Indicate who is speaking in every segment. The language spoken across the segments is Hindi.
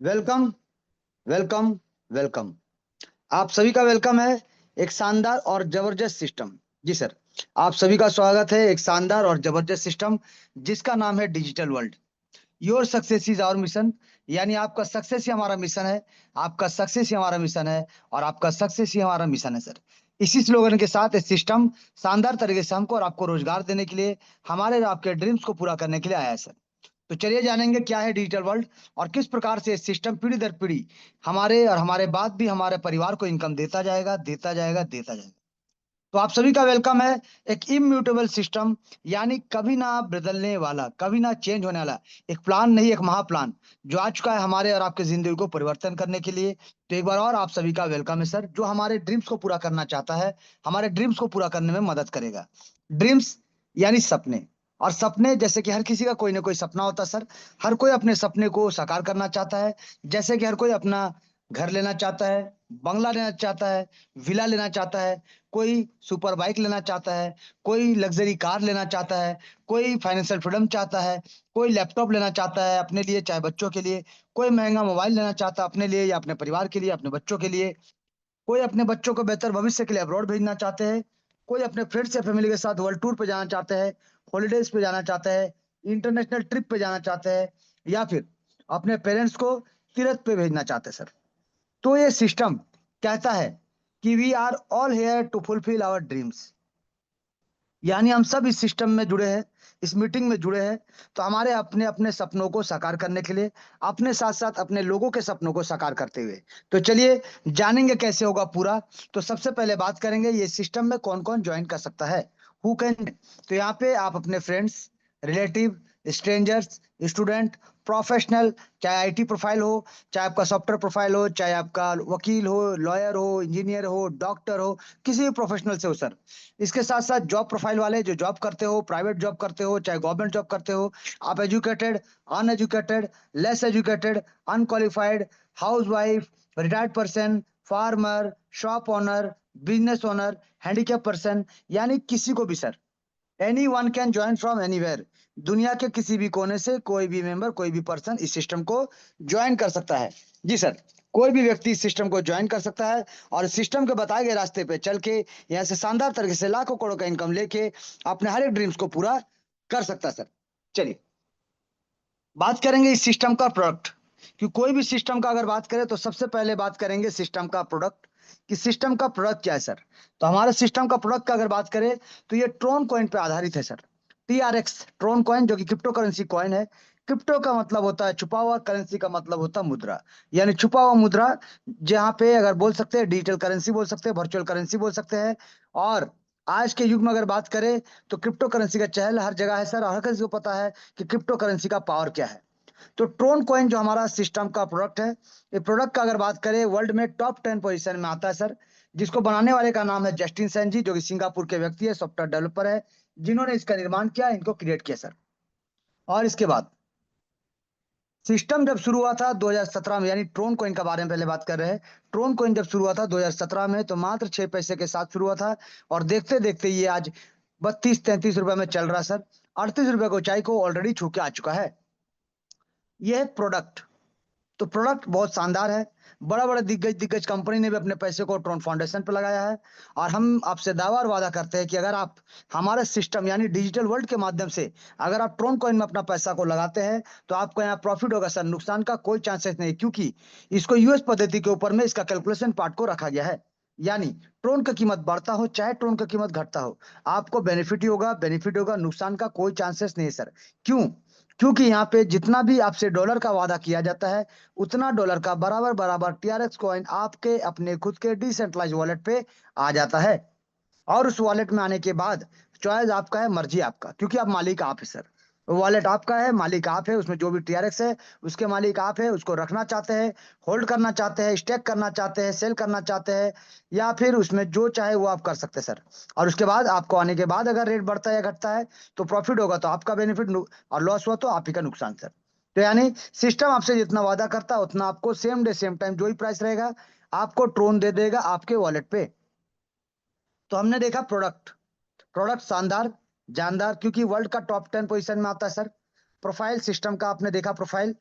Speaker 1: Welcome, welcome, welcome. आप सभी का वेलकम है एक शानदार और जबरदस्त सिस्टम। जी सर, आप सभी का स्वागत है एक शानदार और जबरदस्त सिस्टम जिसका नाम है digital world. Your success is our mission. यानी आपका सक्सेस ही हमारा मिशन है, आपका सक्सेस ही हमारा मिशन है, और आपका सक्सेस ही हमारा मिशन है सर। इसी स्लोगन के साथ ये सिस्टम शानदार तरीके से हमको और आपको रोजगार देने के लिए, हमारे और आपके ड्रीम्स को पूरा करने के लिए आया है सर। तो चलिए जानेंगे क्या है डिजिटल वर्ल्ड और किस प्रकार से सिस्टम पीढ़ी दर पीढ़ी हमारे और हमारे बाद भी हमारे परिवार को इनकम देता जाएगा, देता जाएगा, देता जाएगा। तो आप सभी का वेलकम है एक इम्यूटेबल सिस्टम, यानी कभी ना बदलने वाला, कभी ना चेंज होने वाला एक प्लान, नहीं एक महाप्लान जो आ चुका है हमारे और आपके जिंदगी को परिवर्तन करने के लिए। तो एक बार और आप सभी का वेलकम है सर, जो हमारे ड्रीम्स को पूरा करना चाहता है, हमारे ड्रीम्स को पूरा करने में मदद करेगा। ड्रीम्स यानी सपने, और सपने जैसे कि हर किसी का कोई ना कोई सपना होता है सर। हर कोई अपने सपने को साकार करना चाहता है। जैसे कि हर कोई अपना घर लेना चाहता है, बंगला लेना चाहता है, विला लेना चाहता है, कोई सुपर बाइक लेना चाहता है, कोई लग्जरी कार लेना चाहता है, कोई फाइनेंशियल फ्रीडम चाहता है, कोई लैपटॉप लेना चाहता है अपने लिए चाहे बच्चों के लिए, कोई महंगा मोबाइल लेना चाहता है अपने लिए या अपने परिवार के लिए, अपने बच्चों के लिए, कोई अपने बच्चों को बेहतर भविष्य के लिए अब्रॉड भेजना चाहते हैं, कोई अपने फ्रेंड्स या फैमिली के साथ वर्ल्ड टूर पे जाना चाहते हैं, हॉलीडेज पे जाना चाहते हैं, इंटरनेशनल ट्रिप पे जाना चाहते हैं, या फिर अपने पेरेंट्स को तीर्थ पे भेजना चाहते हैं सर। तो ये सिस्टम कहता है कि we are all here to fulfil our dreams. यानी हम सब इस सिस्टम में जुड़े हैं, इस मीटिंग में जुड़े हैं, तो हमारे अपने अपने सपनों को साकार करने के लिए, अपने साथ साथ अपने लोगों के सपनों को साकार करते हुए। तो चलिए जानेंगे कैसे होगा पूरा। तो सबसे पहले बात करेंगे ये सिस्टम में कौन कौन ज्वाइन कर सकता है, हु कैन। तो यहाँ पे आप अपने friends, relative, strangers, student, professional, चाहे आईटी प्रोफाइल हो, चाहे आपका सॉफ्टवेयर प्रोफाइल हो, चाहे आपका वकील हो, लॉयर हो, इंजीनियर हो, डॉक्टर हो, किसी भी प्रोफेशनल से हो सर। इसके साथ साथ जॉब प्रोफाइल वाले जो जॉब करते हो, प्राइवेट जॉब करते हो, चाहे गवर्नमेंट जॉब करते हो, आप educated, uneducated, less educated, unqualified, house wife, retired person, farmer, shop owner, business owner, handicap person, यानी किसी को भी sir, any one can join from anywhere. दुनिया के किसी भी कोने से कोई भी मेंबर, कोई भी पर्सन इस सिस्टम को ज्वाइन कर सकता है। जी सर, कोई भी व्यक्ति इस सिस्टम को ज्वाइन कर सकता है और सिस्टम के बताए गए रास्ते पे चल के यहाँ से शानदार तरीके से लाखों करोड़ का इनकम लेके अपने हर एक ड्रीम्स को पूरा कर सकता है सर। चलिए बात करेंगे इस सिस्टम का प्रोडक्ट, कि कोई भी सिस्टम का अगर बात करें तो सबसे पहले बात करेंगे सिस्टम का प्रोडक्ट, कि सिस्टम का प्रोडक्ट क्या है सर। तो हमारे सिस्टम का प्रोडक्ट का अगर बात करें तो ये ट्रोन कॉइन पे आधारित है सर। TRX ट्रोन कॉइन, जो कि क्रिप्टो करेंसी कॉइन है। क्रिप्टो का मतलब होता है छुपा हुआ, करेंसी का मतलब होता है मुद्रा, यानी छुपा हुआ मुद्रा। जहाँ पे अगर बोल सकते हैं डिजिटल करेंसी बोल सकते हैं, वर्चुअल करेंसी बोल सकते हैं। और आज के युग में अगर बात करें तो क्रिप्टो करेंसी का चहल हर जगह है सर, और हर किसी को पता है कि क्रिप्टो करेंसी का पावर क्या है। तो ट्रोन कॉइन जो हमारा सिस्टम का प्रोडक्ट है, ये प्रोडक्ट का अगर बात करें वर्ल्ड में टॉप 10 पोजीशन में आता है सर। जिसको बनाने वाले का नाम है जस्टिन सेन जी, जो कि सिंगापुर के व्यक्ति है, सॉफ्टवेयर डेवलपर है, जिन्होंने इसका निर्माण किया, इनको क्रिएट किया सर। और इसके बाद सिस्टम जब शुरू हुआ था 2017 में, यानी ट्रोन कॉइन का बारे में पहले बात कर रहे हैं। ट्रोन कॉइन जब शुरू हुआ था 2017 में, तो मात्र 6 पैसे के साथ शुरू हुआ था, और देखते देखते ये आज 32-33 रुपए में चल रहा है सर। 38 रुपए की ऊंचाई को ऑलरेडी छू के आ चुका है। यह है प्रोडक्ट। तो प्रोडक्ट बहुत शानदार है। बड़ा बड़ा दिग्गज दिग्गज कंपनी ने भी अपने पैसे को ट्रोन फाउंडेशन पे लगाया है। और हम आपसे दावा और वादा करते हैं कि अगर आप हमारे सिस्टम यानी डिजिटल वर्ल्ड के माध्यम से अगर आप ट्रोन कॉइन में अपना पैसा को लगाते हैं तो आपको यहाँ प्रॉफिट होगा सर, नुकसान का कोई चांसेस नहीं, क्योंकि इसको यूएस पद्धति के ऊपर में इसका कैलकुलेशन पार्ट को रखा गया है। यानी ट्रोन का कीमत बढ़ता हो चाहे ट्रोन का कीमत घटता हो, आपको बेनिफिट ही होगा, बेनिफिट होगा, नुकसान का कोई चांसेस नहीं है सर। क्यों? क्योंकि यहाँ पे जितना भी आपसे डॉलर का वादा किया जाता है, उतना डॉलर का बराबर बराबर TRX कॉइन आपके अपने खुद के डिसेंट्रलाइज वॉलेट पे आ जाता है। और उस वॉलेट में आने के बाद चॉइस आपका है, मर्जी आपका, क्योंकि आप मालिक आप है सर। वॉलेट आपका है, मालिक आप है, उसमें जो भी TRX है उसके मालिक आप है। उसको रखना चाहते हैं, होल्ड करना चाहते हैं, स्टेक करना चाहते हैं, सेल करना चाहते हैं, या फिर उसमें जो चाहे वो आप कर सकते हैं सर। और उसके बाद आपको आने के बाद अगर रेट बढ़ता है या घटता है तो प्रॉफिट होगा तो आपका बेनिफिट, और लॉस हुआ तो आप ही का नुकसान सर। तो यानी सिस्टम आपसे जितना वादा करता है उतना आपको सेम डे सेम टाइम जो ही प्राइस रहेगा आपको ट्रोन दे देगा आपके वॉलेट पे। तो हमने देखा प्रोडक्ट, प्रोडक्ट शानदार, जानदार, क्योंकि वर्ल्ड का टॉप 10 पोजीशन में आता है सर। प्रोफाइल सिस्टम का आपने देखा प्रोफाइल,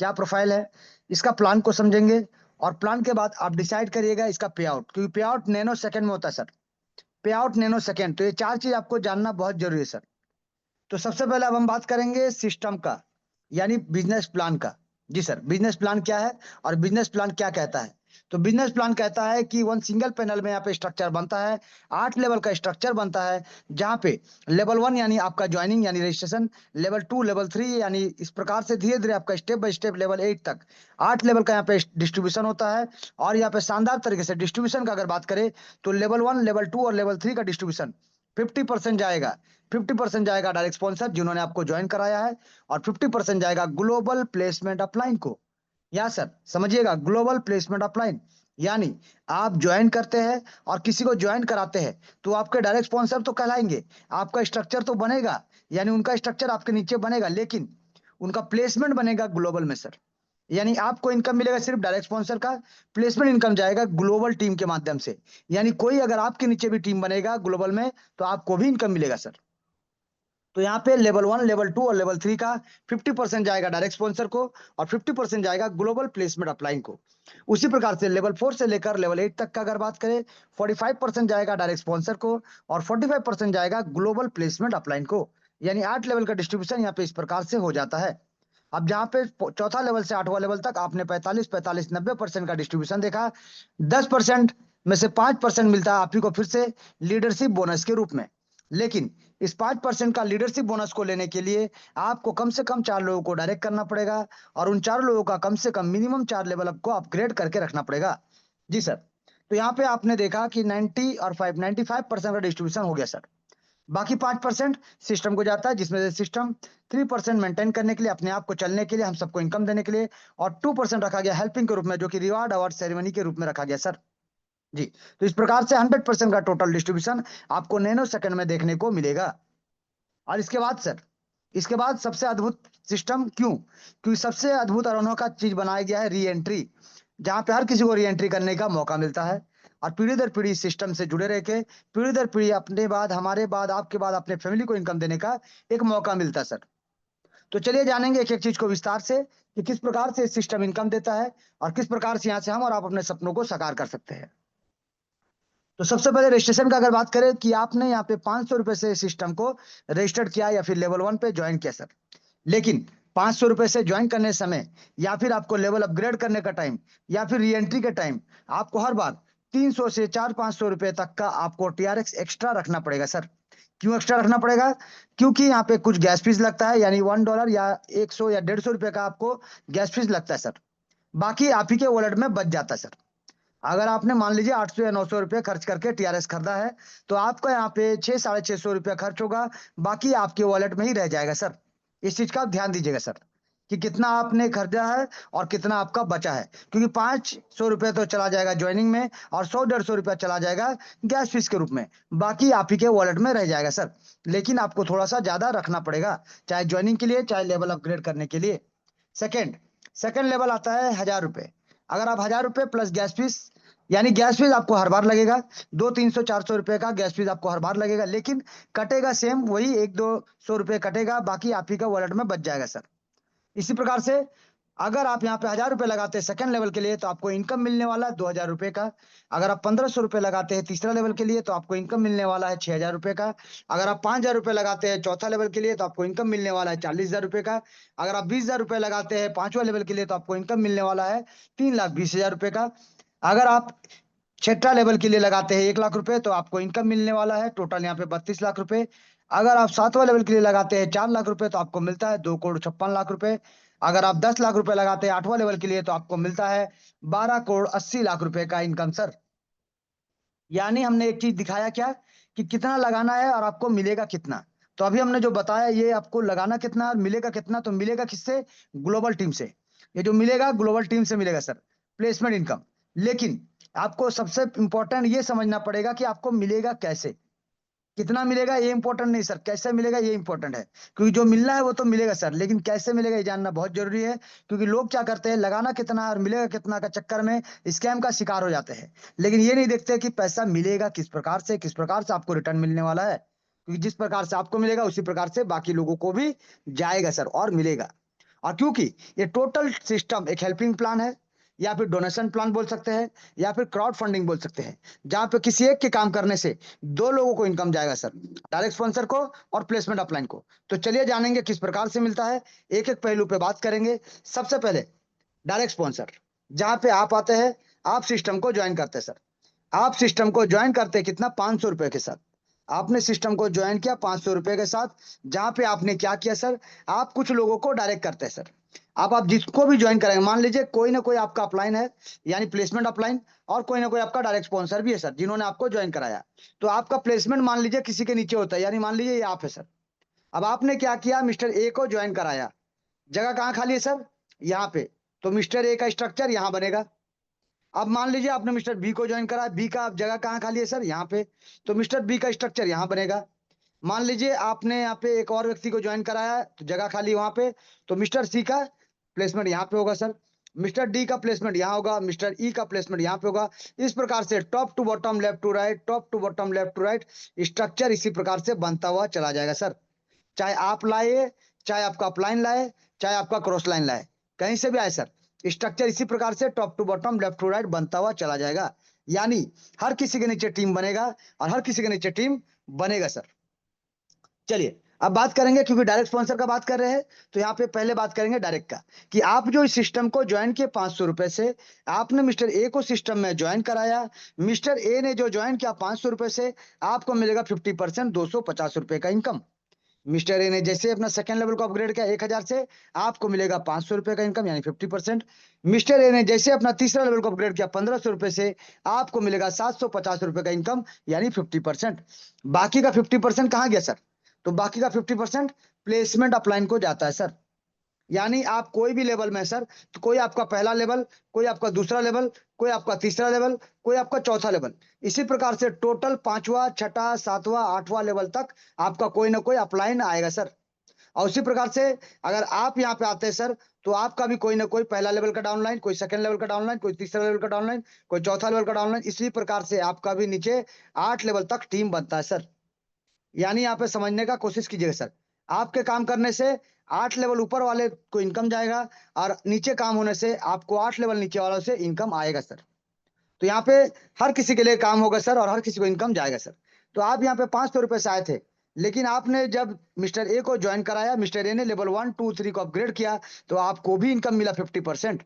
Speaker 1: क्या प्रोफाइल है, इसका प्लान को समझेंगे, और प्लान के बाद आप डिसाइड करिएगा इसका पे आउट, क्योंकि पे आउट नैनो सेकंड में होता है सर। पे आउट नैनो सेकंड, तो ये चार चीज आपको जानना बहुत जरूरी है सर। तो सबसे पहले अब हम बात करेंगे सिस्टम का, यानी बिजनेस प्लान का। जी सर, बिजनेस प्लान क्या है और बिजनेस प्लान क्या कहता है? तो बिजनेस प्लान कहता है कि वन सिंगल पैनल में यहाँ पे स्ट्रक्चर बनता है, 8 लेवल का स्ट्रक्चर बनता है, जहाँ पे लेवल 1 यानी आपका ज्वाइनिंग यानी रजिस्ट्रेशन, लेवल 2 लेवल 3 यानी इस प्रकार से धीरे धीरे आपका स्टेप बाय स्टेप लेवल 8 तक 8 लेवल का यहाँ पे डिस्ट्रीब्यूशन होता है। और यहाँ पे शानदार तरीके से डिस्ट्रीब्यूशन का अगर बात करें तो लेवल 1 लेवल 2 और लेवल 3 का डिस्ट्रीब्यूशन 50% जाएगा। 50% जाएगा डायरेक्ट स्पॉन्सर जिन्होंने आपको ज्वाइन कराया है, और 50% जाएगा ग्लोबल प्लेसमेंट अपलाइन को। या सर समझिएगा, ग्लोबल प्लेसमेंट अपलाइन यानी आप ज्वाइन करते हैं और किसी को ज्वाइन कराते हैं तो आपके डायरेक्ट स्पॉन्सर तो कहलाएंगे, आपका स्ट्रक्चर तो बनेगा, यानी उनका स्ट्रक्चर आपके नीचे बनेगा, लेकिन उनका प्लेसमेंट बनेगा ग्लोबल में सर। यानी आपको इनकम मिलेगा सिर्फ डायरेक्ट स्पॉन्सर का, प्लेसमेंट इनकम जाएगा ग्लोबल टीम के माध्यम से। यानी कोई अगर आपके नीचे भी टीम बनेगा ग्लोबल में तो आपको भी इनकम मिलेगा सर। तो यहाँ पे लेवल 1 लेवल 2 और लेवल 3 का 50% जाएगा डायरेक्ट स्पॉन्सर को, और 50% जाएगा ग्लोबल प्लेसमेंट अपलाइन को। उसी प्रकार से लेवल 4 से लेकर लेवल 8 तक का अगर बात करें, 45% जाएगा डायरेक्ट स्पॉन्सर को, और 45% जाएगा ग्लोबल प्लेसमेंट अपलाइन को। यानी 8 लेवल का डिस्ट्रीब्यूशन यहाँ पे इस प्रकार से हो जाता है। अब जहाँ पे चौथा लेवल से 8वां लेवल तक आपने 45-45-90% का डिस्ट्रीब्यूशन देखा, 10% में से 5% मिलता है आप ही को फिर से लीडरशिप बोनस के रूप में। लेकिन इस 5% का लीडरशिप बोनस को लेने के लिए आपको कम से कम 4 लोगों को डायरेक्ट करना पड़ेगा, और उन 4 लोगों का कम से कम मिनिमम 4 लेवल आपको अपग्रेड करके रखना पड़ेगा। जी सर। तो यहाँ पे आपने देखा कि 90 और 95% का डिस्ट्रीब्यूशन हो गया सर। बाकी 5% सिस्टम को जाता है, जिसमें से सिस्टम 3% मेंटेन करने के लिए, अपने आप को चलने के लिए, हम सबको इनकम देने के लिए, और 2% रखा गया हेल्पिंग के रूप में, जो कि रिवार्ड अवार्ड सेरेमनी के रूप में रखा गया सर। जी। तो इस प्रकार से 100% का टोटल डिस्ट्रीब्यूशन आपको नैनो सेकंड में देखने को मिलेगा। और इसके बाद सर, इसके बाद सबसे अद्भुत सिस्टम क्यों? क्योंकि सबसे अद्भुत और अनोखा चीज बनाया गया है री एंट्री, जहां पे हर किसी को री एंट्री करने का मौका मिलता है, और पीढ़ी दर पीढ़ी सिस्टम से जुड़े रह के पीढ़ी दर पीढ़ी अपने बाद, हमारे बाद, आपके बाद अपने फैमिली को इनकम देने का एक मौका मिलता है सर। तो चलिए जानेंगे एक एक चीज को विस्तार से कि किस प्रकार से सिस्टम इनकम देता है, और किस प्रकार से यहाँ से हम और आप अपने सपनों को साकार कर सकते हैं। तो सबसे पहले रजिस्ट्रेशन का अगर बात करें कि आपने यहाँ पे 500 रुपए से सिस्टम को रजिस्टर्ड किया या फिर लेवल 1 पे ज्वाइन किया सर, लेकिन 500 रुपए से ज्वाइन करने समय, या फिर आपको लेवल अपग्रेड करने का टाइम, या फिर री एंट्री के टाइम, आपको हर बार 300 से 400-500 रुपए तक का आपको टीआरएक्स एक्स्ट्रा रखना पड़ेगा सर। क्यों एक्स्ट्रा रखना पड़ेगा? क्योंकि यहाँ पे कुछ गैस फीस लगता है, यानी $1 या 100 या 150 रुपए का आपको गैस फीस लगता है सर। बाकी आप ही के वॉलेट में बच जाता है सर। अगर आपने मान लीजिए 800 या 900 रुपए खर्च करके टीआरएस खरीदा है, तो आपका यहाँ पे 600-650 रुपया खर्च होगा, बाकी आपके वॉलेट में ही रह जाएगा सर। इस चीज का आप ध्यान दीजिएगा सर कि कितना आपने खरीदा है और कितना आपका बचा है, क्योंकि 500 रुपये तो चला जाएगा ज्वाइनिंग में, और 100-150 रुपया चला जाएगा गैस फीस के रूप में, बाकी आप ही के वॉलेट में रह जाएगा सर। लेकिन आपको थोड़ा सा ज्यादा रखना पड़ेगा, चाहे ज्वाइनिंग के लिए, चाहे लेवल अपग्रेड करने के लिए। सेकेंड सेकेंड लेवल आता है 1000 रुपए। अगर आप 1000 रुपए प्लस गैस फीस, यानी गैस फीस आपको हर बार लगेगा, 200-300-400 रुपए का गैस फीस आपको हर बार लगेगा, लेकिन कटेगा सेम वही 100-200 रुपए कटेगा, बाकी आप ही का वॉलेट में बच जाएगा सर। इसी प्रकार से अगर आप यहाँ पे 1000 रुपए लगाते हैं सेकंड लेवल के लिए, तो आपको इनकम मिलने वाला है 2000 रुपए का। अगर आप 1500 रुपए लगाते हैं तीसरा लेवल के लिए, तो आपको इनकम मिलने वाला है 6000 रुपए का। अगर आप 5000 रुपए लगाते हैं चौथा लेवल के लिए, तो आपको इनकम मिलने वाला है 40000 रुपए का। अगर आप 20000 रुपए लगाते हैं पांचवा लेवल के लिए, तो आपको इनकम मिलने वाला है 3,20,000 रुपए का। अगर आप छठा लेवल के लिए लगाते हैं 1 लाख रुपए, तो आपको इनकम मिलने वाला है टोटल यहाँ पे 32 लाख रुपए। अगर आप सातवां लेवल के लिए लगाते हैं 4 लाख रुपए, तो आपको मिलता है 2,56,00,000 रुपए। अगर आप 10 लाख रुपए लगाते हैं आठवां लेवल के लिए, तो आपको मिलता है 12,80,00,000 रुपए का इनकम सर। यानी हमने एक चीज दिखाया क्या, कि कितना लगाना है और आपको मिलेगा कितना। तो अभी हमने जो बताया ये आपको लगाना कितना और मिलेगा कितना, तो मिलेगा किससे? ग्लोबल टीम से। ये जो मिलेगा ग्लोबल टीम से मिलेगा सर, प्लेसमेंट इनकम। लेकिन आपको सबसे इंपॉर्टेंट ये समझना पड़ेगा कि आपको मिलेगा कैसे। कितना मिलेगा ये इंपॉर्टेंट नहीं सर, कैसे मिलेगा ये इंपॉर्टेंट है। क्योंकि जो मिलना है वो तो मिलेगा सर, लेकिन कैसे मिलेगा ये जानना बहुत जरूरी है। क्योंकि लोग क्या करते हैं, लगाना कितना और मिलेगा कितना का चक्कर में स्कैम का शिकार हो जाते हैं, लेकिन ये नहीं देखते कि पैसा मिलेगा किस प्रकार से, किस प्रकार से आपको रिटर्न मिलने वाला है। क्योंकि जिस प्रकार से आपको मिलेगा उसी प्रकार से बाकी लोगों को भी जाएगा सर और मिलेगा। और क्योंकि ये टोटल सिस्टम एक हेल्पिंग प्लान है, या फिर डोनेशन प्लान बोल सकते हैं, या फिर क्राउड फंडिंग बोल सकते हैं, जहां पे किसी एक के काम करने से दो लोगों को इनकम जाएगा सर, डायरेक्ट स्पॉन्सर को और प्लेसमेंट अपलाइन को। तो चलिए जानेंगे किस प्रकार से मिलता है, एक एक पहलू पे बात करेंगे। सबसे पहले डायरेक्ट स्पॉन्सर, जहां पे आप आते हैं, आप सिस्टम को ज्वाइन करते हैं सर। आप सिस्टम को ज्वाइन करते हैं कितना, 500 रुपए के साथ। आपने सिस्टम को ज्वाइन किया 500 रुपए के साथ, जहां पे आपने क्या किया सर, आप कुछ लोगों को डायरेक्ट करते हैं सर। आप जिसको भी ज्वाइन करेंगे, मान लीजिए कोई ना कोई आपका अपलाइन है, यानी प्लेसमेंट अपलाइन, और कोई ना कोई आपका डायरेक्ट स्पॉन्सर भी है सर, जिन्होंने आपको ज्वाइन कराया। तो आपका प्लेसमेंट मान लीजिए किसी के नीचे होता है, यानी मान लीजिए ये आप है सर। अब आपने क्या किया, मिस्टर ए को ज्वाइन कराया, जगह कहाँ खाली है सर, यहाँ पे। तो मिस्टर ए का स्ट्रक्चर यहाँ बनेगा। अब मान लीजिए आपने मिस्टर बी को ज्वाइन करा, बी का जगह कहाँ खाली है सर, यहाँ पे। तो मिस्टर बी का स्ट्रक्चर यहाँ बनेगा। मान लीजिए आपने यहाँ पे एक और व्यक्ति को ज्वाइन कराया है, तो जगह खाली वहां पे। तो मिस्टर सी का प्लेसमेंट यहाँ पे होगा सर, मिस्टर डी का प्लेसमेंट यहाँ होगा, मिस्टर ई का प्लेसमेंट यहाँ पे होगा। इस प्रकार से top to bottom, left to right, top to bottom, left to right, structure इसी प्रकार से बनता हुआ चला जाएगा सर। चाहे आप लाए, चाहे आपका अपलाइन लाए, चाहे आपका क्रॉस लाइन लाए, कहीं से भी आए सर, स्ट्रक्चर इसी प्रकार से top to bottom, left to right बनता हुआ चला जाएगा। यानी हर किसी के नीचे टीम बनेगा, और हर किसी के नीचे टीम बनेगा सर। चलिए अब बात करेंगे, क्योंकि डायरेक्ट स्पॉन्सर का बात कर रहे हैं, तो यहाँ पे पहले बात करेंगे डायरेक्ट का, कि आप जो इस सिस्टम को ज्वाइन किए 500 रुपए से, आपने मिस्टर ए को सिस्टम में ज्वाइन कराया, मिस्टर ए ने जो ज्वाइन किया 500 रुपए से, आपको मिलेगा 50%, 250 रुपए का इनकम। मिस्टर ए ने जैसे अपना सेकंड लेवल को अपग्रेड किया 1000 से, आपको मिलेगा 500 रुपए का इनकम, यानी 50%। मिस्टर ए ने जैसे अपना तीसरा लेवल को अपग्रेड किया 1500 रुपए से, आपको मिलेगा 750 रुपए का इनकम, यानी 50%। बाकी का 50% कहाँ गया सर, तो बाकी का 50% प्लेसमेंट अपलाइन को जाता है सर। यानी आप कोई भी लेवल में सर, तो कोई आपका पहला लेवल, कोई आपका दूसरा लेवल, कोई आपका तीसरा लेवल, कोई आपका चौथा लेवल, इसी प्रकार से टोटल पांचवा, छठा, सातवां, आठवां लेवल तक आपका कोई ना कोई अपलाइन आएगा सर। और उसी प्रकार से अगर आप यहाँ पे आते हैं सर, तो आपका भी कोई ना कोई पहला लेवल का डाउनलाइन, कोई सेकंड लेवल का डाउनलाइन, कोई तीसरा लेवल का डाउनलाइन, कोई चौथा लेवल का डाउनलाइन, इसी प्रकार से आपका भी नीचे 8 लेवल तक टीम बनता है सर। यानी यहाँ पे समझने का कोशिश कीजिएगा सर, आपके काम करने से 8 लेवल ऊपर वाले को इनकम जाएगा, और नीचे काम होने से आपको 8 लेवल नीचे वालों से इनकम आएगा सर। तो यहाँ पे हर किसी के लिए काम होगा सर, और हर किसी को इनकम जाएगा सर। तो आप यहाँ पे 500 रुपए से आए थे, लेकिन आपने जब मिस्टर ए को ज्वाइन कराया, मिस्टर ए ने लेवल 1 2 3 को अपग्रेड किया, तो आपको भी इनकम मिला 50%।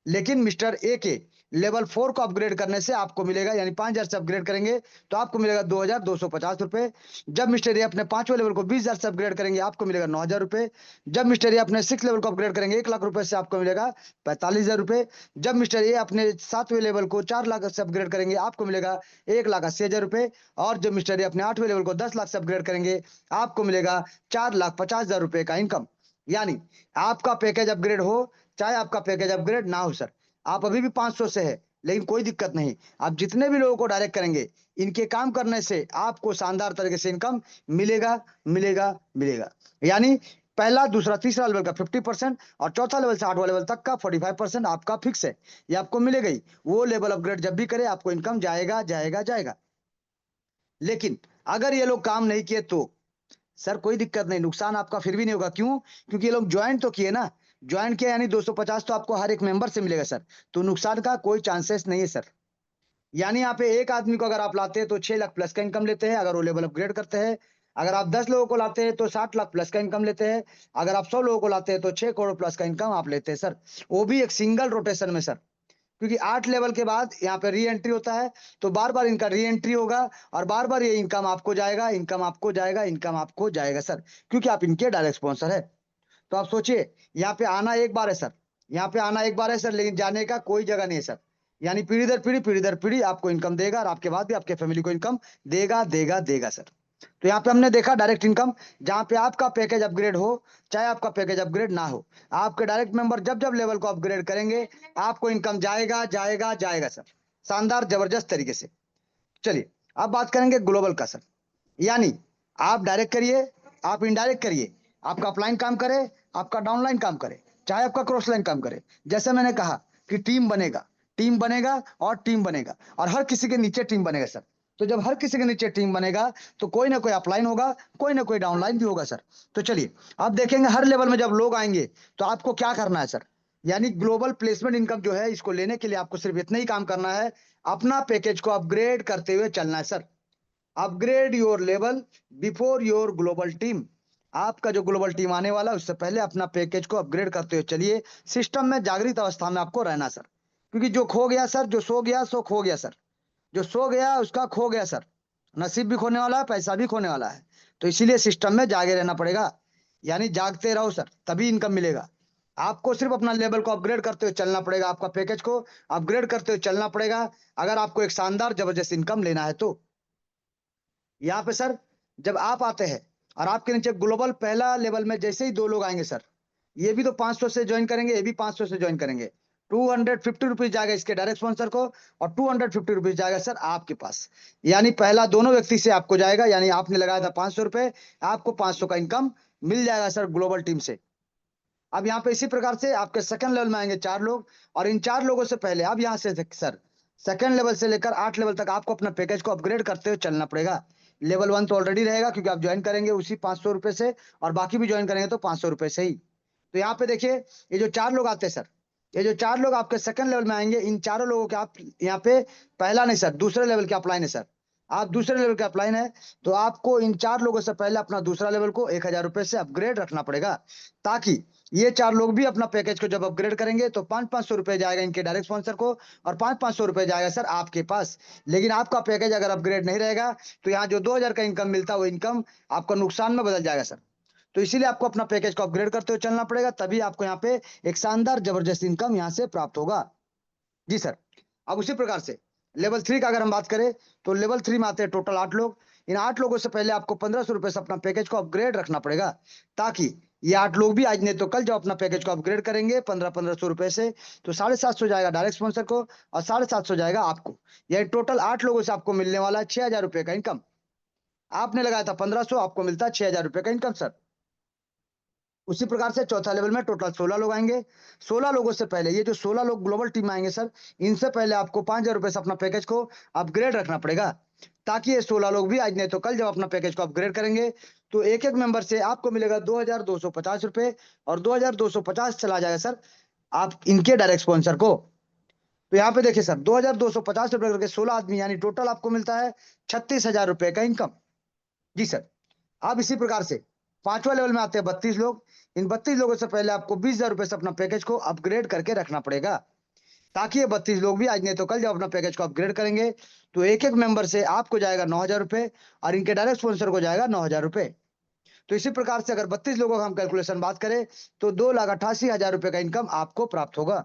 Speaker 1: लेकिन मिस्टर ए के लेवल 4 को अपग्रेड करने से आपको मिलेगा, यानी 5000 से अपग्रेड करेंगे तो आपको मिलेगा 2250 रुपए। जब मिस्टर ए अपने पांचवें लेवल को 20000 से अपग्रेड करेंगे, आपको मिलेगा 9000 रुपए। जब मिस्टर ए अपने 6 लेवल को अपग्रेड करेंगे 1 लाख रुपए से, आपको मिलेगा 45,000 रुपए। जब मिस्टर ए अपने 7वें लेवल को 4 लाख से अपग्रेड करेंगे, आपको मिलेगा 1,80,000 रुपए। और जब मिस्टर ए अपने 8वें लेवल को 10 लाख से अपग्रेड करेंगे, आपको मिलेगा 4,50,000 रुपए का इनकम। यानी आपका पैकेज अपग्रेड हो, चाहे आपका पैकेज अपग्रेड ना हो सर, आप अभी भी 500 से है, लेकिन कोई दिक्कत नहीं। आप जितने भी लोगों को डायरेक्ट करेंगे, इनके काम करने से आपको शानदार तरीके से इनकम मिलेगा, मिलेगा, मिलेगा। यानी पहला, दूसरा, तीसरा लेवल का 50%, और चौथा लेवल से 8वां लेवल तक का 45% आपका फिक्स है, ये आपको मिलेगा ही। वो लेवल अपग्रेड जब भी करे, आपको इनकम जाएगा, जाएगा, जाएगा। लेकिन अगर ये लोग काम नहीं किए, तो सर कोई दिक्कत नहीं, नुकसान आपका फिर भी नहीं होगा। क्यों? क्योंकि ये लोग ज्वाइन तो किए ना, ज्वाइन किया यानी 250 तो आपको हर एक मेंबर से मिलेगा सर। तो नुकसान का कोई चांसेस नहीं है सर। यानी यहाँ पे एक आदमी को अगर आप लाते हैं तो 6 लाख प्लस का इनकम लेते हैं, अगर वो लेवल अपग्रेड करते हैं। अगर आप 10 लोगों को लाते हैं तो 60 लाख प्लस का इनकम लेते हैं। अगर आप 100 लोगों को लाते हैं तो 6 करोड़ प्लस का इनकम आप लेते हैं सर, वो भी एक सिंगल रोटेशन में सर। क्योंकि 8 लेवल के बाद यहाँ पे री एंट्री होता है, तो बार बार इनका री एंट्री होगा, और बार बार ये इनकम आपको जाएगा, इनकम आपको जाएगा, इनकम आपको जाएगा सर, क्योंकि आप इनके डायरेक्ट स्पॉन्सर है। तो आप सोचिए, यहाँ पे आना एक बार है सर, यहाँ पे आना एक बार है सर, लेकिन जाने का कोई जगह नहीं है सर। यानी पीढ़ी दर पीढ़ी, पीढ़ी दर पीढ़ी आपको इनकम देगा, और आपके बाद भी आपके फैमिली को इनकम देगा, देगा, देगा सर। तो यहाँ पे हमने देखा डायरेक्ट इनकम, जहाँ पे आपका पैकेज अपग्रेड हो, चाहे आपका पैकेज अपग्रेड ना हो, आपके डायरेक्ट मेंबर जब जब लेवल को अपग्रेड करेंगे, आपको इनकम जाएगा, जाएगा, जाएगा सर, शानदार जबरदस्त तरीके से। चलिए अब बात करेंगे ग्लोबल का सर। यानी आप डायरेक्ट करिए, आप इनडायरेक्ट करिए, आपका अपलाइन काम करे, आपका डाउनलाइन काम करे, चाहे आपका क्रॉस लाइन काम करे, जैसे मैंने कहा कि टीम बनेगा, टीम बनेगा, और टीम बनेगा, और हर किसी के नीचे टीम बनेगा सर। तो जब हर किसी के नीचे टीम बनेगा तो कोई ना कोई अपलाइन होगा, कोई ना कोई डाउनलाइन भी होगा सर। तो चलिए आप देखेंगे हर लेवल में जब लोग आएंगे तो आपको क्या करना है सर, यानी ग्लोबल प्लेसमेंट इनकम जो है इसको लेने के लिए आपको सिर्फ इतना ही काम करना है, अपना पैकेज को अपग्रेड करते हुए चलना है sir. Upgrade your level before your global team. आपका जो ग्लोबल टीम आने वाला है उससे पहले अपना पैकेज को अपग्रेड करते हुए चलिए, सिस्टम में जागृत अवस्था में आपको रहना सर। क्योंकि जो खो गया सर, जो सो गया सो खो गया सर, जो सो गया उसका खो गया सर। नसीब भी खोने वाला है, पैसा भी खोने वाला है। तो इसीलिए सिस्टम में जागे रहना पड़ेगा, यानी जागते रहो सर, तभी इनकम मिलेगा। आपको सिर्फ अपना लेवल को अपग्रेड करते हुए चलना पड़ेगा, आपका पैकेज को अपग्रेड करते हुए चलना पड़ेगा, अगर आपको एक शानदार जबरदस्त इनकम लेना है तो। यहाँ पे सर जब आप आते हैं और आपके नीचे ग्लोबल पहला लेवल में जैसे ही दो लोग आएंगे सर, ये भी तो 500 से ज्वाइन करेंगे, ये भी 500 से ज्वाइन करेंगे। 250 रुपीज जाएगा इसके डायरेक्ट स्पॉन्सर को और 250 रुपीज जाएगा सर आपके पास। यानी पहला दोनों व्यक्ति से आपको जाएगा, यानी आपने लगाया था 500 रुपए, आपको 500 का इनकम मिल जाएगा सर ग्लोबल टीम से। अब यहाँ पे इसी प्रकार से आपके सेकंड लेवल में आएंगे 4 लोग, और इन 4 लोगों से पहले अब यहाँ से सर सेकंड लेवल से लेकर 8 लेवल तक आपको अपना पैकेज को अपग्रेड करते हुए चलना पड़ेगा। लेवल 1 तो ऑलरेडी रहेगा क्योंकि आप ज्वाइन करेंगे उसी 500 रुपए से, और बाकी भी ज्वाइन करेंगे तो 500 रुपए से ही। तो यहाँ पे देखिए ये जो 4 लोग आते हैं सर, ये जो 4 लोग आपके सेकंड लेवल में आएंगे, इन चारों लोगों के आप यहाँ पे पहला नहीं सर दूसरे लेवल के अपलाइन है सर। आप दूसरे लेवल के अपलाइन है तो आपको इन 4 लोगों से पहले अपना दूसरा लेवल को 1000 रुपए से अपग्रेड रखना पड़ेगा, ताकि ये 4 लोग भी अपना पैकेज को जब अपग्रेड करेंगे तो 500-500 रुपए जाएगा इनके डायरेक्ट स्पॉन्सर को, और 500-500 रुपए जाएगा सर आपके पास। लेकिन आपका पैकेज अगर अपग्रेड नहीं रहेगा तो यहाँ जो 2000 का इनकम मिलता है वो इनकम आपका नुकसान में बदल जाएगा सर। तो इसीलिए आपको अपना पैकेज को अपग्रेड करते हुए चलना पड़ेगा, तभी आपको यहाँ पे एक शानदार जबरदस्त इनकम यहाँ से प्राप्त होगा। जी सर। अब उसी प्रकार से लेवल 3 का अगर हम बात करें तो लेवल 3 में आते हैं टोटल 8 लोग। इन 8 लोगों से पहले आपको 1500 रुपए से अपना पैकेज को अपग्रेड रखना पड़ेगा, ताकि ये 8 लोग भी आज नहीं तो कल जब अपना पैकेज को अपग्रेड करेंगे 1500-1500 रुपए से, तो 750 जाएगा डायरेक्ट स्पॉन्सर को और 750 जाएगा आपको। यही टोटल 8 लोगों से आपको मिलने वाला है 6000 रुपए का इनकम। आपने लगाया था 1500, आपको मिलता है 6000 रुपए का इनकम सर। उसी प्रकार से चौथा लेवल में टोटल 16 लोग आएंगे। 16 लोगों से पहले ये जो 16 लोग ग्लोबल टीम में आएंगे सर, इनसे पहले आपको 5000 रुपए से अपना पैकेज को अपग्रेड रखना पड़ेगा, ताकि ये 16 लोग भी आज नहीं तो कल जब अपना पैकेज को अपग्रेड करेंगे तो एक एक मेंबर से आपको मिलेगा 2250 रुपए, और 2250 चला जाएगा सर आप इनके डायरेक्ट स्पॉन्सर को। तो यहाँ पे देखिए सर 2250 रुपए करके 16 आदमी, यानी टोटल आपको मिलता है 36,000 रुपए का इनकम। जी सर। अब इसी प्रकार से पांचवा लेवल में आते हैं 32 लोग। इन 32 लोगों से पहले आपको 20,000 रुपए से अपना पैकेज को अपग्रेड करके रखना पड़ेगा, ताकि ये 32 लोग भी आज नहीं तो कल जब अपना पैकेज को अपग्रेड करेंगे तो एक एक मेंबर से आपको जाएगा 9,000 रुपए और इनके डायरेक्ट स्पॉन्सर को जाएगा 9,000 रुपए। तो इसी प्रकार से अगर 32 लोगों का हम कैलकुलेशन बात करें तो 2,88,000 रुपए का इनकम आपको प्राप्त होगा।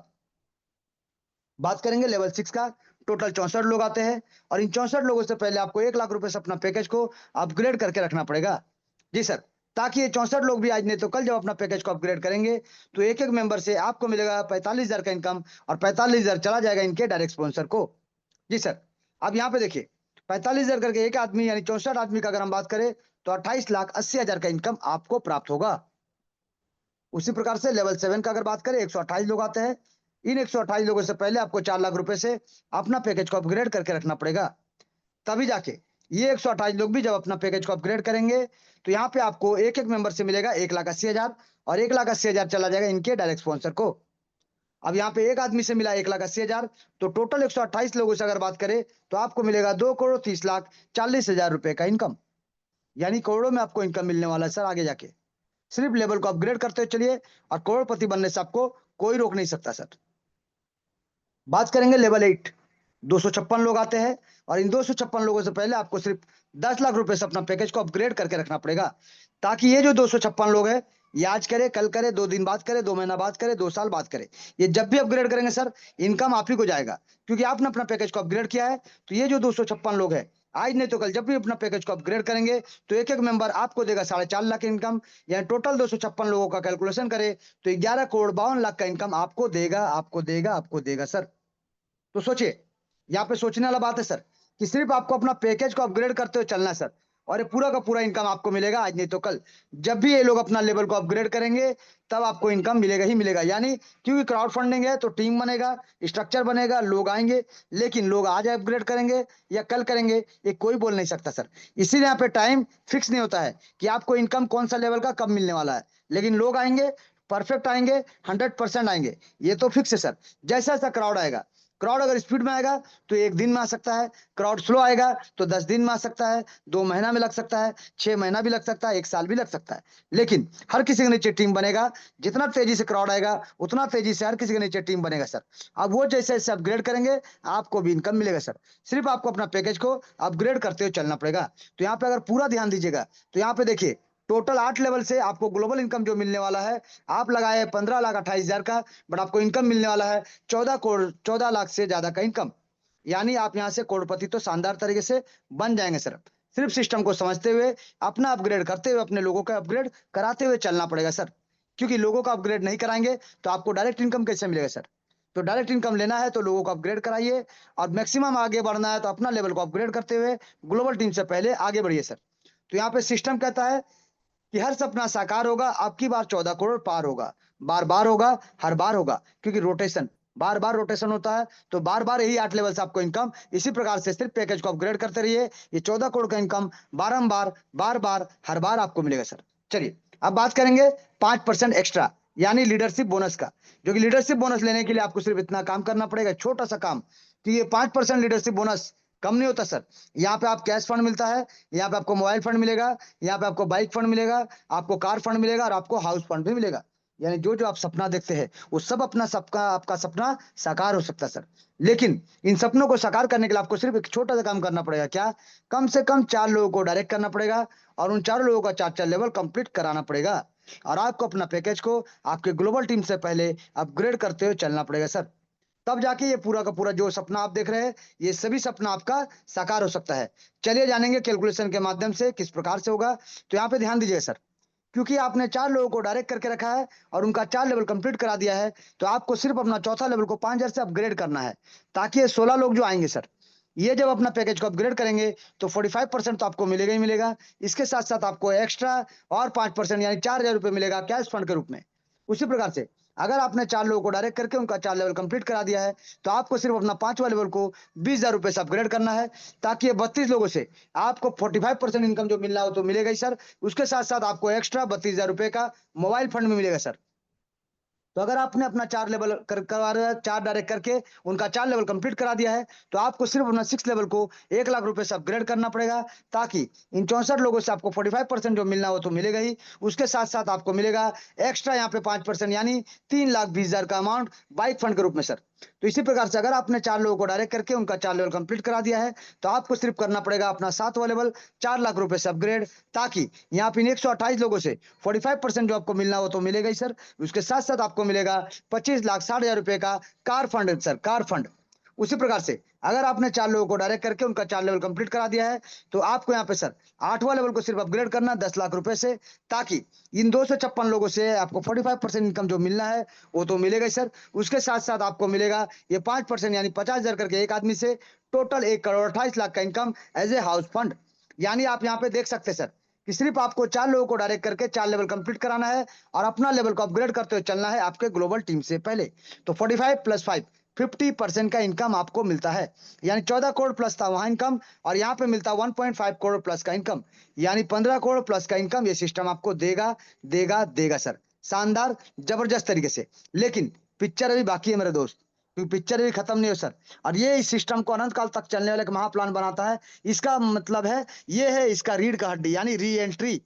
Speaker 1: बात करेंगे लेवल 6 का। टोटल 64 लोग आते हैं, और इन 64 लोगों से पहले आपको 1,00,000 रुपए से अपना पैकेज को अपग्रेड करके रखना पड़ेगा। जी सर। ताकि ये 64 लोग भी आज नहीं तो कल जब अपना पैकेज को अपग्रेड करेंगे तो एक एक मेंबर से आपको मिलेगा 45,000 का इनकम, और 45,000 चला जाएगा इनके डायरेक्ट स्पॉन्सर को। जी सर। अब यहाँ पे देखिए 45,000 करके एक आदमी, यानी 64 आदमी का अगर हम बात करें तो 28,80,000 का इनकम आपको प्राप्त होगा। उसी प्रकार से लेवल 7 का अगर बात करें 128 लोग आते हैं। इन 128 लोगों से पहले आपको 4,00,000 रुपए से अपना पैकेज को अपग्रेड करके रखना पड़ेगा, तभी जाके ये 128 लोग भी जब अपना पैकेज को अपग्रेड करेंगे तो यहाँ पे आपको एक एक मेंबर से मिलेगा 1,80,000, और 1,80,000 चला जाएगा इनके डायरेक्ट स्पॉन्सर को। अब यहाँ पे एक आदमी से मिला 1,80,000, तो टोटल 128 लोगों से अगर बात करें तो आपको मिलेगा 2,30,40,000 रुपए का इनकम, यानी करोड़ों में आपको इनकम मिलने वाला है सर आगे जाके। सिर्फ लेवल को अपग्रेड करते हुए चलिए, और करोड़पति बनने से आपको कोई रोक नहीं सकता सर। बात करेंगे लेवल 8। 256 लोग आते हैं, और इन 256 लोगों से पहले आपको सिर्फ 10 लाख रुपए से अपना पैकेज को अपग्रेड करके रखना पड़ेगा, ताकि ये जो 256 लोग हैं ये आज करे, कल करे, 2 दिन बाद करे, 2 महीना बाद करे, 2 साल बाद करे, ये जब भी अपग्रेड करेंगे सर इनकम आप ही को जाएगा, क्योंकि आपने अपना पैकेज को अपग्रेड किया है। तो ये जो 256 लोग हैं आज नहीं तो कल जब भी अपना पैकेज को अपग्रेड करेंगे तो एक एक मेंबर आपको देगा 4.5 लाख इनकम, यानी टोटल 256 लोगों का कैलकुलेशन करे तो 11,52,00,000 का इनकम आपको देगा, आपको देगा, आपको देगा सर। तो सोचिए यहाँ पे सोचने वाला बात है सर, कि सिर्फ आपको अपना पैकेज को अपग्रेड करते हुए चलना है सर, और ये पूरा का पूरा इनकम आपको मिलेगा आज नहीं तो कल। जब भी ये लोग अपना लेवल को अपग्रेड करेंगे तब आपको इनकम मिलेगा ही मिलेगा। यानी क्योंकि क्राउड फंडिंग है तो टीम बनेगा, स्ट्रक्चर बनेगा, लोग आएंगे, लेकिन लोग आज अपग्रेड करेंगे या कल करेंगे ये कोई बोल नहीं सकता सर। इसीलिए यहाँ पे टाइम फिक्स नहीं होता है कि आपको इनकम कौन सा लेवल का कब मिलने वाला है, लेकिन लोग आएंगे, परफेक्ट आएंगे, 100% आएंगे, ये तो फिक्स है सर। जैसा जैसा क्राउड आएगा, क्राउड अगर स्पीड में आएगा तो एक दिन में आ सकता है, क्राउड स्लो आएगा तो 10 दिन में आ सकता है, 2 महीना में लग सकता है, 6 महीना भी लग सकता है, 1 साल भी लग सकता है, लेकिन हर किसी के नीचे टीम बनेगा। जितना तेजी से क्राउड आएगा उतना तेजी से हर किसी के नीचे टीम बनेगा सर। अब वो जैसे जैसे अपग्रेड करेंगे आपको भी इनकम मिलेगा सर। सिर्फ आपको अपना पैकेज को अपग्रेड करते हुए चलना पड़ेगा। तो यहाँ पे अगर पूरा ध्यान दीजिएगा तो यहाँ पे देखिए टोटल 8 लेवल से आपको ग्लोबल इनकम जो मिलने वाला है, आप लगाए 15,28,000 का, बट आपको इनकम मिलने वाला है 14 करोड़ 14 लाख से ज्यादा का इनकम। यानी आप यहाँ से करोड़पति तो शानदार तरीके से बन जाएंगे सर। सिर्फ सिस्टम को समझते हुए, अपना अपग्रेड करते हुए, अपने लोगों का अपग्रेड कराते हुए चलना पड़ेगा सर। क्योंकि लोगों का अपग्रेड नहीं कराएंगे तो आपको डायरेक्ट इनकम कैसे मिलेगा सर। तो डायरेक्ट इनकम लेना है तो लोगों को अपग्रेड कराइए, और मैक्सिमम आगे बढ़ना है तो अपना लेवल को अपग्रेड करते हुए ग्लोबल टीम से पहले आगे बढ़िए सर। तो यहाँ पे सिस्टम कहता है कि हर सपना साकार होगा, आपकी बार 14 करोड़ पार होगा, बार बार होगा, हर बार होगा, क्योंकि रोटेशन, बार बार रोटेशन होता है, तो बार बार यही 8 लेवल से आपको इनकम। इसी प्रकार से सिर्फ पैकेज को अपग्रेड करते रहिए, ये 14 करोड़ का इनकम बारंबार, बार बार, हर बार आपको मिलेगा सर। चलिए अब बात करेंगे 5% एक्स्ट्रा, यानी लीडरशिप बोनस का। जो कि लीडरशिप बोनस लेने के लिए आपको सिर्फ इतना काम करना पड़ेगा, छोटा सा काम, कि ये 5% लीडरशिप बोनस कम नहीं होता सर। यहाँ पे आप कैश फंड मिलता है, यहाँ पे आपको मोबाइल फंड मिलेगा, यहाँ पे आपको बाइक फंड मिलेगा, आपको कार फंड मिलेगा, और आपको हाउस फंड भी मिलेगा। यानी जो जो आप सपना देखते हैं वो सब अपना सबका आपका सपना साकार हो सकता है सर। लेकिन इन सपनों को साकार करने के लिए आपको सिर्फ एक छोटा सा काम करना पड़ेगा। क्या? कम से कम 4 लोगों को डायरेक्ट करना पड़ेगा, और उन 4 लोगों का 4 4 लेवल कंप्लीट कराना पड़ेगा, और आपको अपना पैकेज को आपके ग्लोबल टीम से पहले अपग्रेड करते हुए चलना पड़ेगा सर। तब जाके ये पूरा का पूरा जो सपना आप देख रहे हैं, ये सभी सपना आपका साकार हो सकता है। चलिए जानेंगे कैलकुलेशन के माध्यम से किस प्रकार से होगा। तो यहाँ पे ध्यान दीजिए सर, क्योंकि आपने 4 लोगों को डायरेक्ट करके रखा है और उनका 4 लेवल कंप्लीट करा दिया है, तो आपको सिर्फ अपना चौथा लेवल को 5,000 से अपग्रेड करना है, ताकि ये 16 लोग जो आएंगे सर, ये जब अपना पैकेज को अपग्रेड करेंगे तो 45% तो आपको मिलेगा ही मिलेगा। इसके साथ साथ आपको एक्स्ट्रा और 5% यानी 4,000 रुपये मिलेगा कैश फंड के रूप में। उसी प्रकार से अगर आपने 4 लोगों को डायरेक्ट करके उनका 4 लेवल कंप्लीट करा दिया है, तो आपको सिर्फ अपना 5वां लेवल को 20,000 रुपये से अपग्रेड करना है, ताकि ये 32 लोगों से आपको 45% इनकम जो मिलना हो तो मिलेगा ही सर। उसके साथ साथ आपको एक्स्ट्रा 32,000 रुपये का मोबाइल फंड में मिलेगा सर। तो अगर आपने अपना 4 लेवल करवा रहे 4 डायरेक्ट करके उनका 4 लेवल कंप्लीट करा दिया है, तो आपको सिर्फ अपना 6 लेवल को 1 लाख रुपए से अपग्रेड करना पड़ेगा, ताकि इन 64 लोगों से आपको 45% जो मिलना हो तो मिलेगा ही। उसके साथ साथ आपको मिलेगा एक्स्ट्रा यहाँ पे 5% यानी 3,20,000 का अमाउंट बाइक फंड के रूप में सर। तो इसी प्रकार से अगर आपने 4 लोगों को डायरेक्ट करके उनका 4 लेवल कंप्लीट करा दिया है, तो आपको सिर्फ करना पड़ेगा अपना 7वां लेवल 4 लाख रुपए से अपग्रेड, ताकि यहाँ पे इन 128 लोगों से 45% जो आपको मिलना हो तो मिलेगा ही सर। उसके साथ साथ आपको मिलेगा 25,60,000 रुपए का car fund sir, car fund. उसी प्रकार से अगर आपने 4 लोगों को डायरेक्ट करके उनका 4 लेवल कंप्लीट करा दिया है, तो आपको यहाँ पे सर 8वां लेवल को सिर्फ अपग्रेड करना 10 लाख रुपए से, ताकि इन 256 लोगों से आपको 45% इनकम जो मिलना है वो तो मिलेगा ही सर। उसके साथ साथ आपको मिलेगा ये 5% यानी 50,000 करके एक आदमी से, टोटल 1 करोड़ 28 लाख का income as a house fund. यानी आप यहाँ पे देख सकते हैं सर कि सिर्फ आपको 4 लोगों को डायरेक्ट करके 4 लेवल कंप्लीट कराना है, और अपना लेवल को अपग्रेड करते हुए चलना है आपके ग्लोबल टीम से पहले। तो 45 + 5 50% का इनकम आपको मिलता है। यानी 14 करोड़ प्लस था वहां इनकम, और यहाँ पे मिलता 1.5 करोड़ प्लस का इनकम, यानी 15 करोड़ प्लस का इनकम ये सिस्टम आपको देगा देगा देगा सर, शानदार जबरदस्त तरीके से। लेकिन पिक्चर अभी बाकी है मेरे दोस्त, क्योंकि पिक्चर भी खत्म नहीं हो सर। और ये इस सिस्टम को अनंत काल तक चलने वाले एक महाप्लान बनाता है। इसका मतलब है ये है इसका रीढ़ का हड्डी, यानी री एंट्री,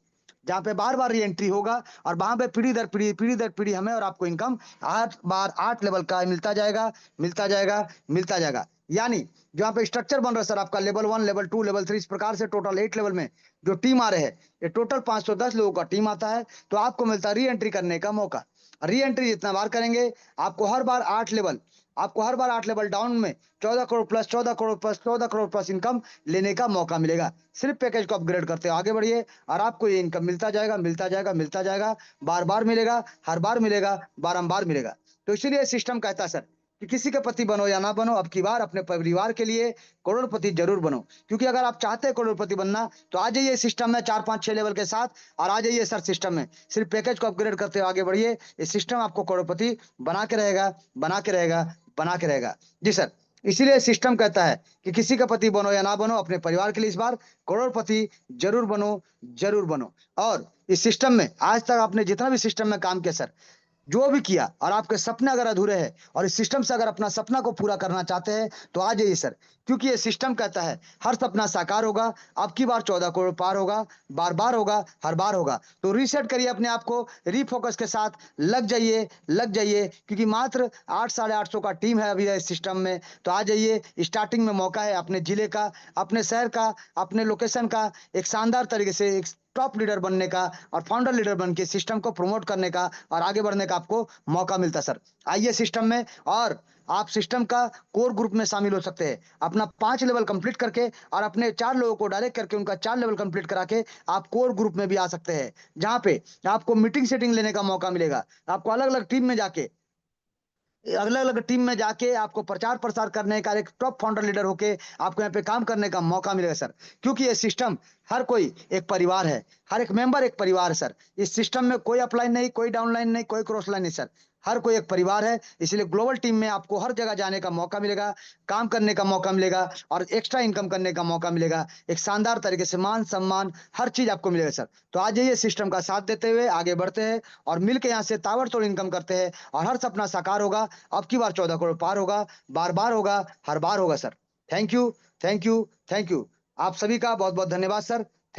Speaker 1: जहाँ पे बार बार री एंट्री होगा, और वहां पे पीढ़ी दर पीढ़ी, पीढ़ी दर पीढ़ी हमें और आपको इनकम 8 बार 8 लेवल का मिलता जाएगा, मिलता जाएगा, मिलता जाएगा। यानी जहाँ पे स्ट्रक्चर बन रहा है सर आपका लेवल 1, लेवल 2, लेवल 3, इस प्रकार से टोटल 8 लेवल में जो टीम आ रहे हैं, ये टोटल 510 लोगों का टीम आता है, तो आपको मिलता है री एंट्री करने का मौका। री एंट्री जितना बार करेंगे आपको हर बार 8 लेवल, आपको हर बार 8 लेवल डाउन में 14 crore plus 14 crore plus 14 crore plus income लेने का मौका मिलेगा। सिर्फ पैकेज को अपग्रेड करते आगे बढ़िए, और आपको ये इनकम मिलता जाएगा, मिलता जाएगा, मिलता जाएगा, बार बार मिलेगा, हर बार मिलेगा, बारंबार मिलेगा। तो इसीलिए सिस्टम कहता है सर कि किसी के पति बनो या ना बनो, अब की बार अपने परिवार के लिए करोड़पति जरूर बनो। क्योंकि अगर आप चाहते हैं करोड़पति बनना, तो आ जाइए सिस्टम में 4 5 6 लेवल के साथ, और आ जाइए सर सिस्टम में, सिर्फ पैकेज को अपग्रेड करते हुए आगे बढ़िए। ये सिस्टम आपको करोड़पति बना के रहेगा, बना के रहेगा, बना के रहेगा। जी सर, इसीलिए सिस्टम कहता है कि किसी का पति बनो या ना बनो, अपने परिवार के लिए इस बार करोड़पति जरूर बनो, जरूर बनो। और इस सिस्टम में आज तक आपने जितना भी सिस्टम में काम किया सर, जो भी किया, और आपके सपने अगर अधूरे हैं और इस सिस्टम से अगर अपना सपना को पूरा करना चाहते हैं, तो आ जाइए सर। क्योंकि ये सिस्टम कहता है हर सपना साकार होगा, अब की बार 14 करोड़ पार होगा, बार बार होगा, हर बार होगा। तो रीसेट करिए अपने आप को, रीफोकस के साथ लग जाइए, लग जाइए। क्योंकि मात्र 8 850 का टीम है अभी इस सिस्टम में। तो आ जाइए, स्टार्टिंग में मौका है अपने जिले का, अपने शहर का, अपने लोकेशन का एक शानदार तरीके से एक टॉप लीडर बनने का और फाउंडर लीडर बन के सिस्टम को प्रमोट करने का और आगे बढ़ने का आपको मौका मिलता है सर। आइए सिस्टम में, और आप सिस्टम का कोर ग्रुप में शामिल हो सकते हैं। अपना 5 लेवल कंप्लीट करके और अपने 4 लोगों को डायरेक्ट करके उनका 4 लेवल कंप्लीट करा के आप कोर ग्रुप में भी आ सकते हैं, जहां पे आपको मीटिंग सेटिंग लेने का मौका मिलेगा। आपको अलग अलग टीम में जाके, अलग अलग टीम में जाके आपको प्रचार प्रसार करने का, एक टॉप फाउंडर लीडर होके आपको यहाँ पे काम करने का मौका मिलेगा सर। क्योंकि ये सिस्टम, हर कोई एक परिवार है, हर एक मेंबर एक परिवार है सर। इस सिस्टम में कोई अपलाइन नहीं, कोई डाउनलाइन नहीं, कोई क्रॉस लाइन नहीं सर। हर कोई एक परिवार है। इसलिए ग्लोबल टीम में आपको हर जगह जाने का मौका मिलेगा, काम करने का मौका मिलेगा, और एक्स्ट्रा इनकम करने का मौका मिलेगा। एक शानदार तरीके से मान सम्मान हर चीज आपको मिलेगा सर। तो आ जाइए, सिस्टम का साथ देते हुए आगे बढ़ते हैं और मिलकर यहाँ से ताबड़तोड़ इनकम करते हैं, और हर सपना साकार होगा। अब की बार 14 करोड़ पार होगा, बार बार होगा, हर बार होगा sir. Thank you, thank you, thank you. आप सभी का बहुत बहुत धन्यवाद सर।